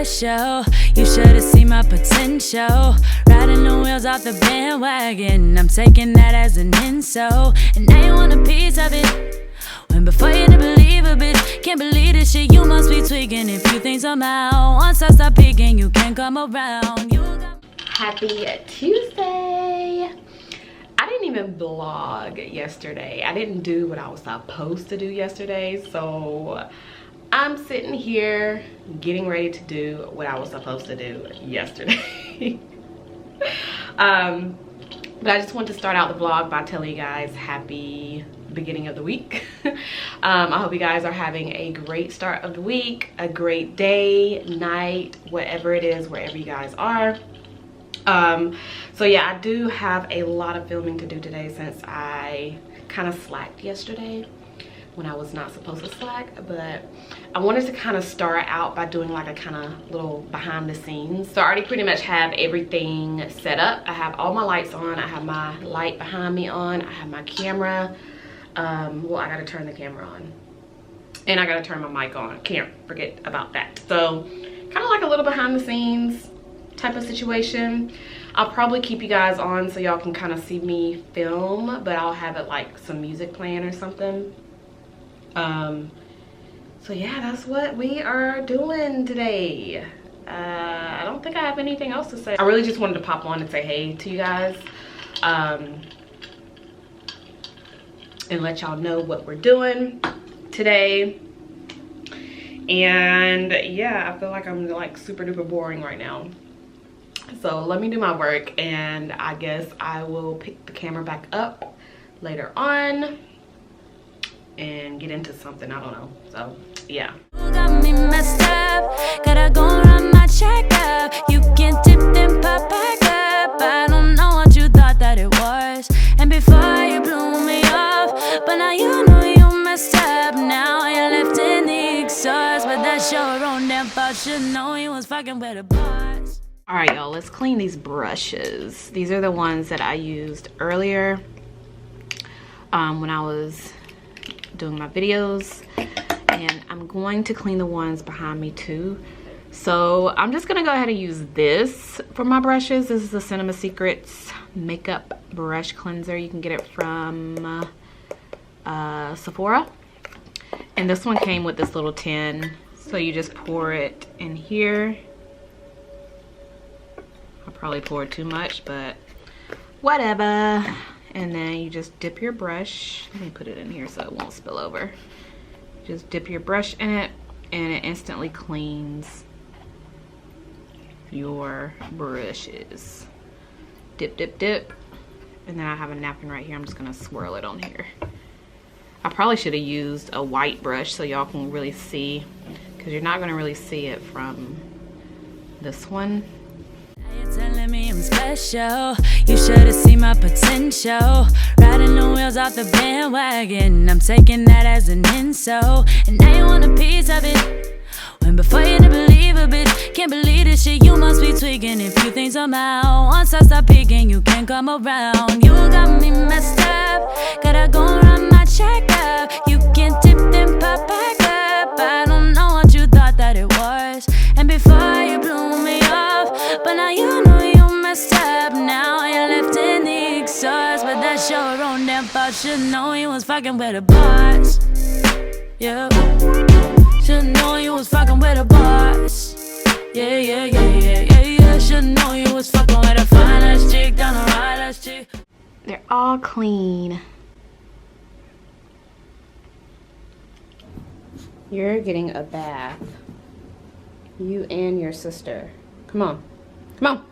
special. You should've seen my potential. Riding the wheels off the bandwagon. I'm taking that as an insult. And now you want a piece of it. When before you didn't believe a bitch. Can't believe this shit, you must be tweaking. If you think somehow, once I stop peeking, you can't come around. Happy Tuesday. I didn't even vlog yesterday. I didn't do what I was supposed to do yesterday. So I'm sitting here getting ready to do what I was supposed to do yesterday. But I just want to start out the vlog by telling you guys happy beginning of the week. I hope you guys are having a great start of the week, a great day, night, whatever it is, wherever you guys are. So yeah, I do have a lot of filming to do today since I kind of slacked yesterday when I was not supposed to slack. But I wanted to kind of start out by doing like a kind of little behind the scenes. So I already pretty much have everything set up. I have all my lights on. I have my light behind me on. I have my camera. Well, I gotta turn the camera on. And I gotta turn my mic on. Can't forget about that. So kind of like a little behind the scenes type of situation. I'll probably keep you guys on so y'all can kind of see me film, but I'll have it like some music playing or something. So yeah, that's what we are doing today. I don't think I have anything else to say. I really just wanted to pop on and say hey to you guys, and let y'all know what we're doing today. And yeah, I feel like I'm like super duper boring right now. So let me do my work, and I guess I will pick the camera back up later on and get into something. I don't know. So yeah. You got me messed up. Gotta go run my checkup. You can tip and pop back up. I don't know what you thought that it was. And before you blew me off, but now you know you messed up. Now you're left in the exhaust, but that's your own damn fault. Should know you was fucking with a boss. All right, y'all, let's clean these brushes. These are the ones that I used earlier when I was doing my videos, and I'm going to clean the ones behind me too. So I'm just gonna go ahead and use this for my brushes. This is the Cinema Secrets makeup brush cleanser. You can get it from Sephora, and this one came with this little tin, so you just pour it in here. I probably poured too much, but whatever. And then you just dip your brush. Let me put it in here so it won't spill over. Just dip your brush in it, and it instantly cleans your brushes. Dip, dip, dip. And then I have a napkin right here. I'm just gonna swirl it on here. I probably should have used a white brush so y'all can really see, because you're not gonna really see it from this one. You're telling me I'm special. You should've seen my potential. Riding the wheels off the bandwagon. I'm taking that as an insult. And now you want a piece of it. When before you didn't believe a bitch. Can't believe this shit, you must be tweaking. If you think somehow, once I stop peeking, you can't come around. You got me messed up. Gotta go run my checkup. You can tip and pop back up. I don't know what you thought that it was. And before you blew me off, but now you know you messed up. Now you're left in the exhaust, but that's your own damn fault. Should know you was fucking with a boss. Yeah. Should know you was fucking with a boss. Yeah, yeah, yeah, yeah, yeah, yeah. Should know you was fucking with a fine ass chick down the right ass chick. They're all clean. You're getting a bath. You and your sister. Come on. Come on.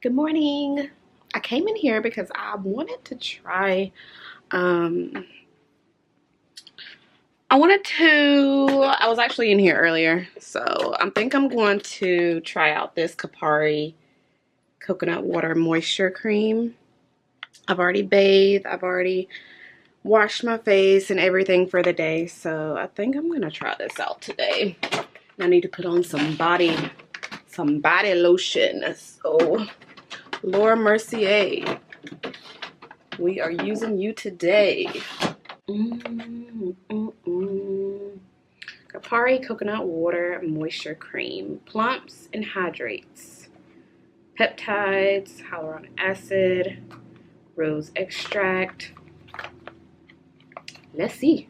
Good morning. I came in here because I wanted to try, I was actually in here earlier, so I think I'm going to try out this Kopari coconut water moisture cream. I've already bathed, I've already washed my face and everything for the day, so I think I'm gonna try this out today. I need to put on some body lotion. So Laura Mercier, we are using you today. Kopari coconut water moisture cream, plumps and hydrates, peptides, hyaluronic acid, rose extract. Let's see.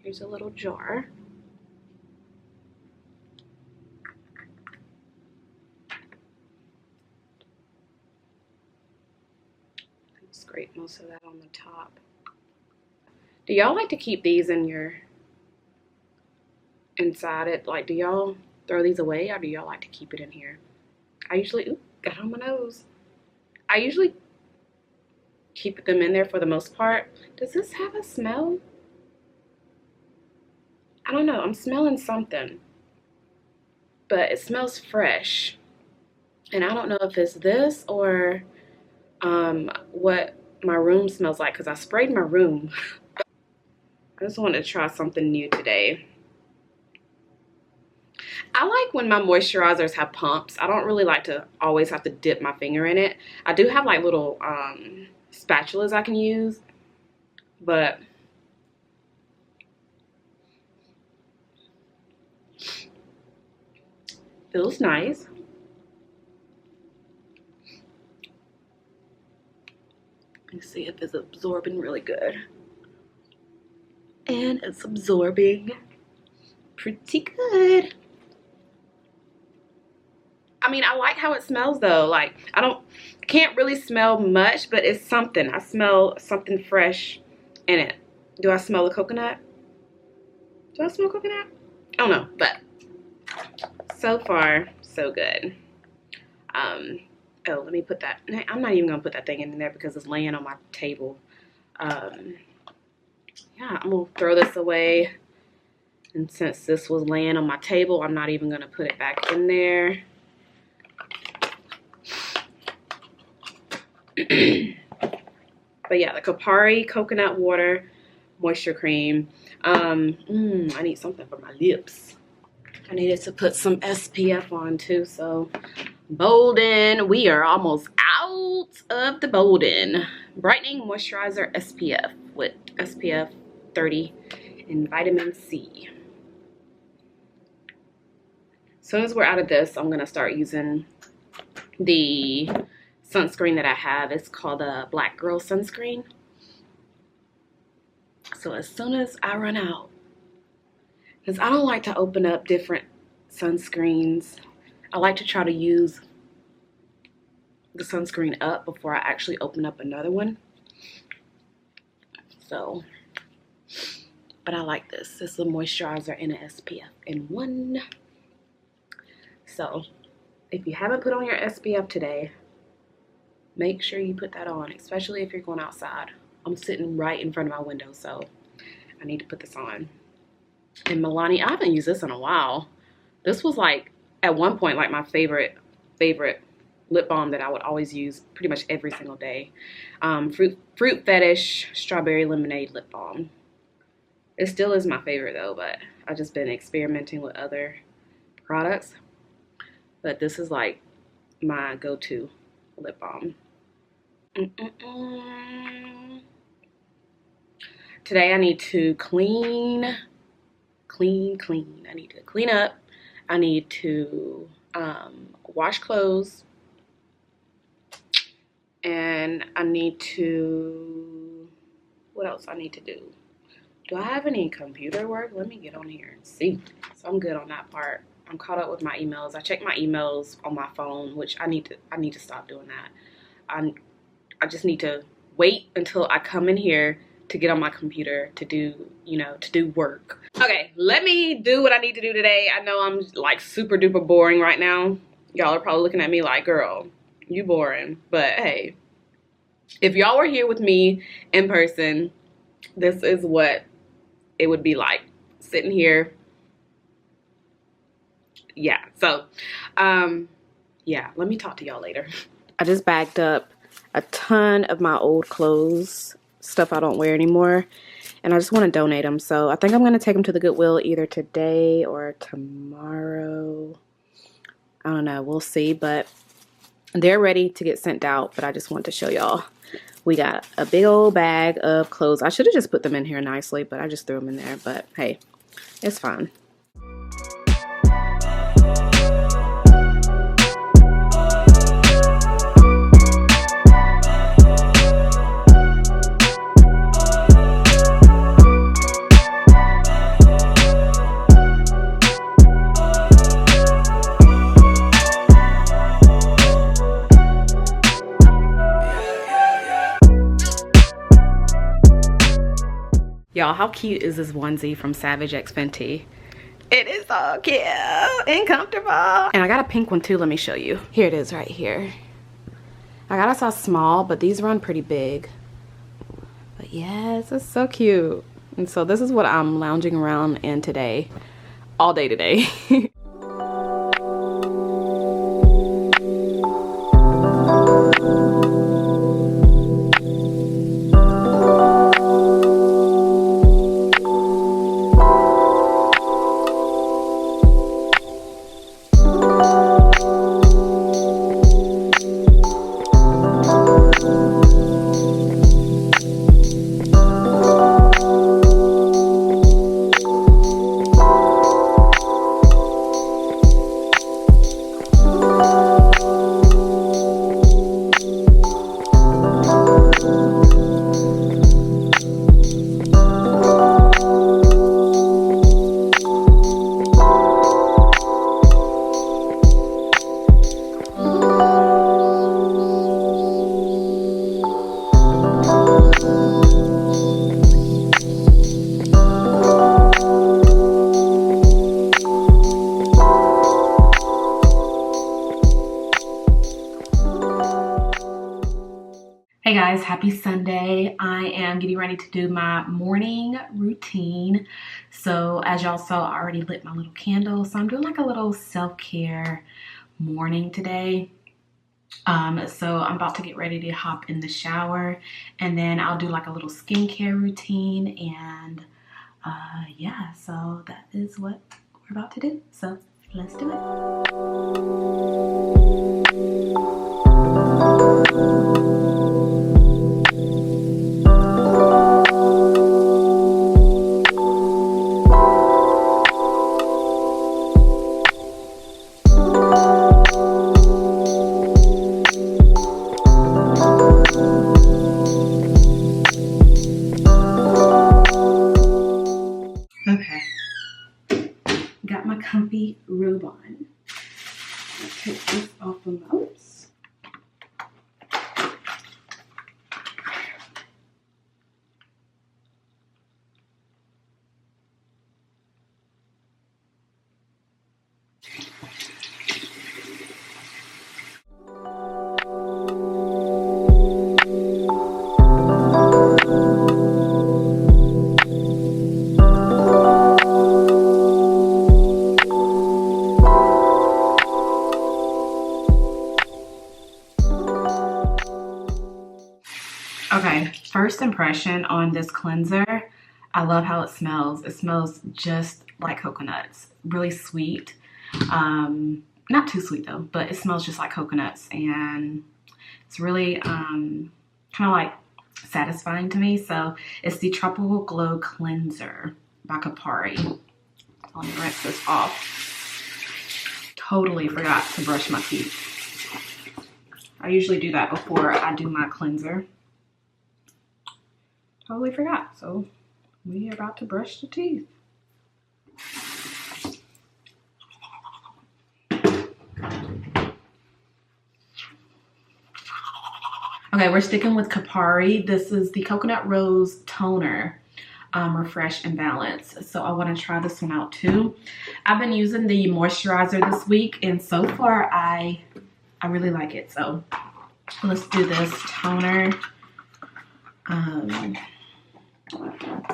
Here's a little jar. Scrape most of that on the top. Do y'all like to keep these in your inside it? Like, do y'all throw these away or do y'all like to keep it in here? I usually, ooh, got on my nose. I usually keep them in there for the most part. Does this have a smell? I don't know. I'm smelling something, but it smells fresh. And I don't know if it's this or what my room smells like, because I sprayed my room. I just wanted to try something new today. I like when my moisturizers have pumps. I don't really like to always have to dip my finger in it. I do have like little spatulas I can use, but feels nice. Let me see if it's absorbing really good. And it's absorbing pretty good. I mean, I like how it smells though. Like, I can't really smell much, but it's something. I smell something fresh in it. Do I smell the coconut? Do I smell coconut? I don't know, but so far, so good. Oh, let me put that. I'm not even gonna put that thing in there because it's laying on my table. Yeah, I'm gonna throw this away. And since this was laying on my table, I'm not even gonna put it back in there. But yeah, the Kopari coconut water moisture cream. I need something for my lips. I needed to put some SPF on too, so Bolden, we are almost out of the Bolden Brightening Moisturizer SPF with SPF 30 and vitamin C. As soon as we're out of this, I'm gonna start using the sunscreen that I have. It's called a Black Girl sunscreen. So as soon as I run out, because I don't like to open up different sunscreens. I like to try to use the sunscreen up before I actually open up another one. So, but I like this. It's a moisturizer and an SPF in one. So, if you haven't put on your SPF today, make sure you put that on, especially if you're going outside. I'm sitting right in front of my window, so I need to put this on. And Milani, I haven't used this in a while. This was like, at one point, like my favorite lip balm that I would always use pretty much every single day. Fruit Fetich Strawberry Lemonade Lip Balm. It still is my favorite though, but I've just been experimenting with other products. But this is like my go-to lip balm. Today I need to clean. I need to clean up. I need to wash clothes. And I need to, what else I need to do? Do I have any computer work? Let me get on here and see. So I'm good on that part. I'm caught up with my emails. I check my emails on my phone, which I need to stop doing that. I just need to wait until I come in here, to get on my computer to do, you know, to do work. Okay, let me do what I need to do today. I know I'm like super duper boring right now. Y'all are probably looking at me like, girl, you boring. But hey, if y'all were here with me in person, this is what it would be like, sitting here. Yeah, so yeah, let me talk to y'all later. I just bagged up a ton of my old clothes, stuff I don't wear anymore, and I just want to donate them. So I think I'm going to take them to the Goodwill either today or tomorrow. I don't know, we'll see, but they're ready to get sent out. But I just want to show y'all, we got a big old bag of clothes. I should have just put them in here nicely, but I just threw them in there. But hey, it's fine. Y'all, how cute is this onesie from SavagexFenty? It is so cute and comfortable. And I got a pink one too, let me show you. Here it is right here. I got a size small, but these run pretty big. But yes, it's so cute. And so this is what I'm lounging around in today, all day today. Hey guys, happy Sunday. I am getting ready to do my morning routine. So as y'all saw, I already lit my little candle. So I'm doing like a little self-care morning today. So I'm about to get ready to hop in the shower, and then I'll do like a little skincare routine, and yeah, so that is what we're about to do. So let's do it. Got my comfy robe on. I'll take this off the mouse. Okay, first impression on this cleanser. I love how it smells. It smells just like coconuts. Really sweet. Not too sweet though, but it smells just like coconuts, and it's really kind of like satisfying to me. So it's the Tropical Glow Cleanser by Kopari. Let me rinse this off. Totally forgot to brush my teeth. I usually do that before I do my cleanser. Totally forgot. So we are about to brush the teeth. Okay, we're sticking with Kopari. This is the Coconut Rose Toner, Refresh and Balance. So I want to try this one out too. I've been using the moisturizer this week, and so far I really like it. So let's do this toner. So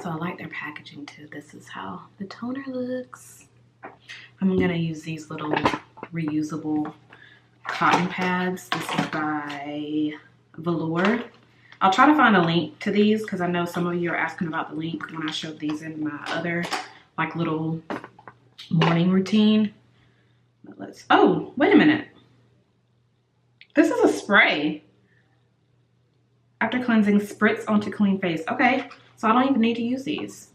I like their packaging too. This is how the toner looks. I'm gonna use these little reusable cotton pads. This is by Velour. I'll try to find a link to these because I know some of you are asking about the link when I showed these in my other like little morning routine. But let's, oh, wait a minute. This is a spray. After cleansing, spritz onto clean face. Okay, so I don't even need to use these.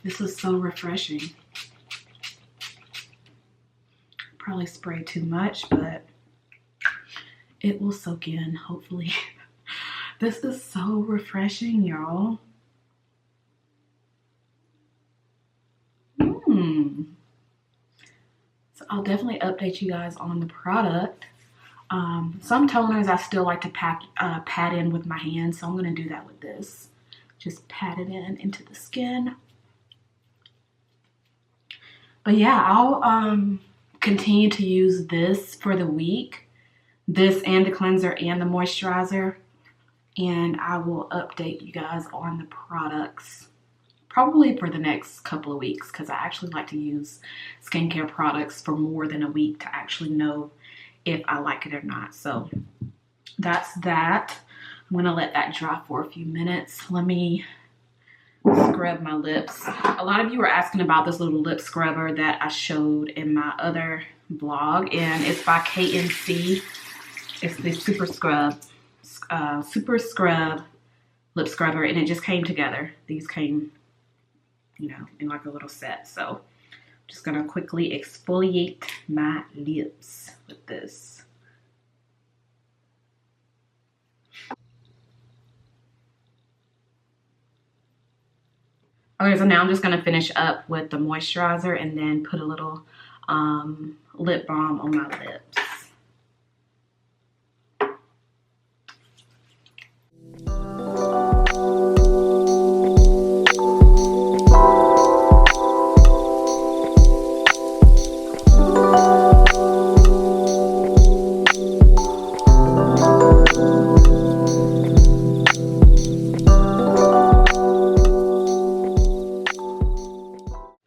This is so refreshing. Probably spray too much, but it will soak in, hopefully. This is so refreshing, y'all. So I'll definitely update you guys on the product. Some toners I still like to pat in with my hands, so I'm going to do that with this. Just pat it into the skin. But yeah, I'll continue to use this for the week. This and the cleanser and the moisturizer. And I will update you guys on the products probably for the next couple of weeks, because I actually like to use skincare products for more than a week to actually know if I like it or not. So that's that. I'm gonna let that dry for a few minutes. Let me scrub my lips. A lot of you were asking about this little lip scrubber that I showed in my other vlog, and it's by KNC. It's the Super Scrub lip scrubber, and it just came together. These came, you know, in like a little set. So I'm just gonna quickly exfoliate my lips with this. Okay, so now I'm just gonna finish up with the moisturizer and then put a little lip balm on my lips.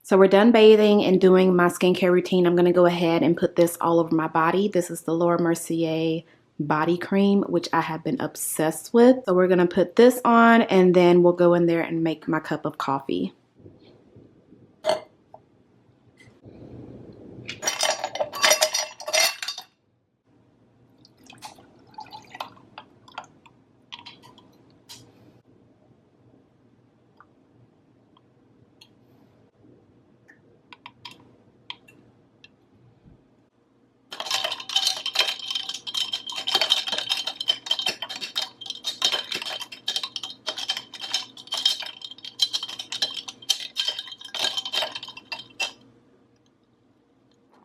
So we're done bathing and doing my skincare routine. I'm going to go ahead and put this all over my body. This is the Laura Mercier body cream, which I have been obsessed with. So we're going to put this on, and then we'll go in there and make my cup of coffee.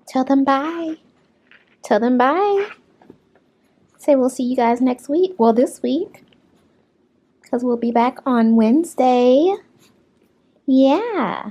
Tell them bye. Tell them bye. Say we'll see you guys next week. Well, this week. Because we'll be back on Wednesday. Yeah.